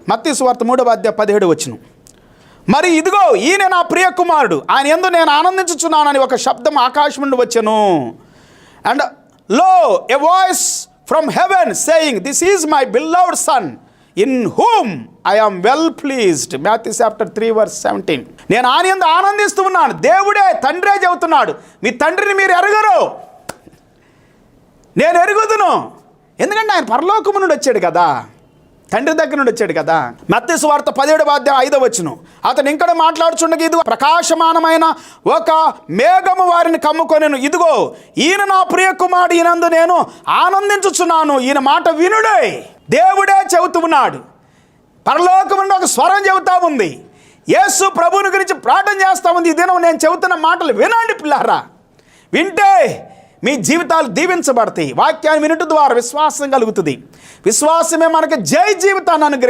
మత్తయి సువార్త 3:17 మరి ఇదిగో ఈయన నా ప్రియ కుమారుడు, ఆయన యందు నేను ఆనందించుచున్నానని ఒక శబ్దం ఆకాశం నుండి వచ్చెను. And lo a voice from heaven saying, this is my beloved son in whom I am well pleased. Matthew chapter 3:17. నేను ఆయన యందు ఆనందిస్తూ ఉన్నాను. దేవుడే, తండ్రే చెబుతున్నాడు, మీ తండ్రిని మీరు ఎరగరు, నేను ఎరుగుదును. ఎందుకంటే ఆయన పరలోకము నుండి వచ్చాడు కదా, తండ్రి దగ్గర నుండి వచ్చాడు కదా. మత్తయి సువార్త 17:5 అతను ఇంకా మాట్లాడుచుండగా, ఇదిగో ప్రకాశమానమైన ఒక మేఘము వారిని కమ్ముకొనెను. ఇదిగో ఈయన నా ప్రియ కుమారుడు, ఈయనందు నేను ఆనందించుచున్నాను. ఈయన మాట వినుడే. దేవుడే చెబుతూ ఉన్నాడు. పరలోకము నుండి ఒక స్వరం చెబుతా ఉంది. యేసు ప్రభువుని గురించి ప్రార్థన చేస్తూ ఉంది. ఈ దినం నేను చెబుతున్న మాటలు వినండి పిల్లారా. వింటే మీ జీవితాలు దీవించబడతాయి. వాక్యాన్ని వినుట ద్వారా విశ్వాసం కలుగుతుంది. విశ్వాసమే మనకు జై జీవితాన్ని అనుగ్రహిస్తుంది.